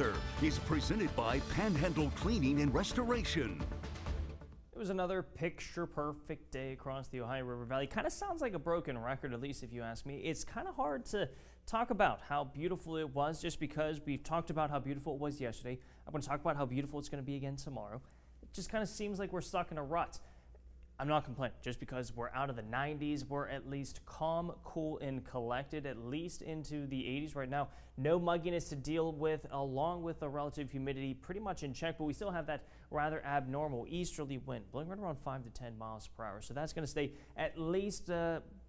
weather is presented by Panhandle Cleaning and Restoration. It was another picture-perfect day across the Ohio River Valley. Kind of sounds like a broken record, at least if you ask me. It's kind of hard to talk about how beautiful it was just because we've talked about how beautiful it was yesterday. I'm going to talk about how beautiful it's going to be again tomorrow. It just kind of seems like we're stuck in a rut. I'm not complaining. Just because we're out of the 90s, we're at least calm, cool, and collected, at least into the 80s right now. No mugginess to deal with, along with the relative humidity pretty much in check, but we still have that rather abnormal easterly wind blowing right around 5 to 10 miles per hour. So that's going to stay at least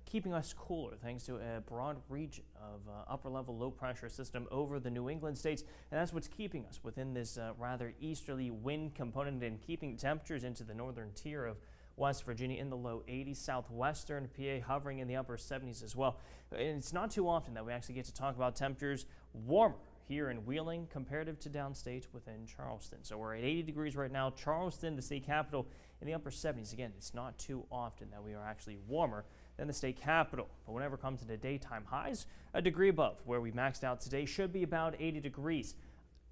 keeping us cooler thanks to a broad region of upper-level low-pressure system over the New England states, and that's what's keeping us within this rather easterly wind component and keeping temperatures into the northern tier of West Virginia in the low 80s, southwestern PA hovering in the upper 70s as well. And it's not too often that we actually get to talk about temperatures warmer here in Wheeling comparative to downstate within Charleston. So we're at 80 degrees right now. Charleston, the state capital, in the upper 70s. Again, it's not too often that we are actually warmer than the state capital. But whenever it comes to the daytime highs, a degree above where we maxed out today should be about 80 degrees.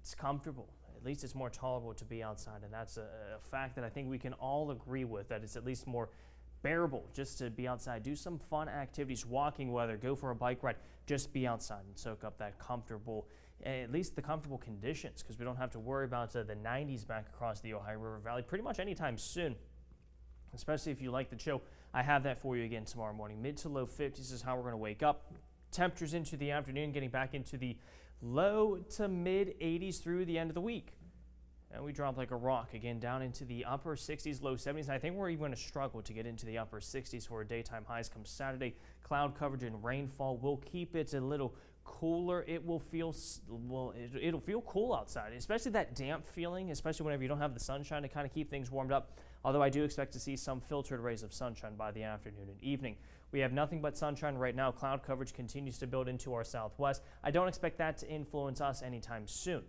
It's comfortable. At least it's more tolerable to be outside, and that's a fact that I think we can all agree with, that it's at least more bearable just to be outside, do some fun activities, walking, whether go for a bike ride, just be outside and soak up that comfortable, at least the comfortable conditions, because we don't have to worry about the 90s back across the Ohio River Valley pretty much anytime soon. Especially if you like the chill, I have that for you again tomorrow morning. Mid to low 50s is how we're going to wake up. Temperatures into the afternoon, getting back into the low to mid 80s through the end of the week. And we drop like a rock again down into the upper 60s, low 70s. And I think we're even going to struggle to get into the upper 60s for daytime highs come Saturday. Cloud coverage and rainfall will keep it a little cooler. It will feel, well, it'll feel cool outside, especially that damp feeling, especially whenever you don't have the sunshine to kind of keep things warmed up. Although I do expect to see some filtered rays of sunshine by the afternoon and evening. We have nothing but sunshine right now. Cloud coverage continues to build into our southwest. I don't expect that to influence us anytime soon.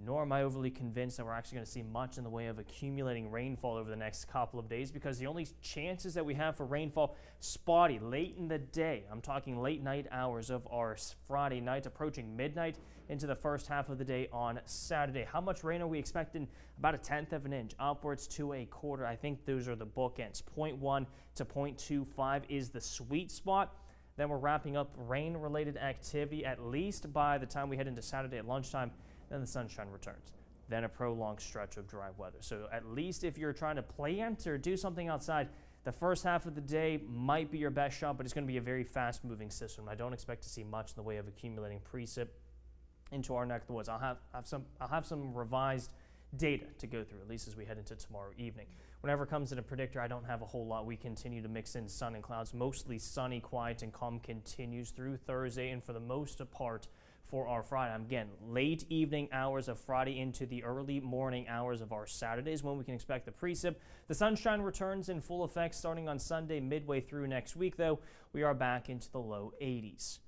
Nor am I overly convinced that we're actually going to see much in the way of accumulating rainfall over the next couple of days, because the only chances that we have for rainfall spotty late in the day. I'm talking late night hours of our Friday night, approaching midnight into the first half of the day on Saturday. How much rain are we expecting? About 1/10 of an inch, upwards to 1/4. I think those are the bookends. 0.1 to 0.25 is the sweet spot. Then we're wrapping up rain-related activity at least by the time we head into Saturday at lunchtime. Then the sunshine returns. Then a prolonged stretch of dry weather. So at least if you're trying to plant or do something outside, the first half of the day might be your best shot, but it's going to be a very fast-moving system. I don't expect to see much in the way of accumulating precip into our neck of the woods. I'll have some revised data to go through, at least as we head into tomorrow evening. Whenever it comes to the predictor, I don't have a whole lot. We continue to mix in sun and clouds. Mostly sunny, quiet, and calm continues through Thursday, and for the most part for our Friday. Again, late evening hours of Friday into the early morning hours of our Saturdays when we can expect the precip. The sunshine returns in full effect starting on Sunday midway through next week, though. We are back into the low 80s.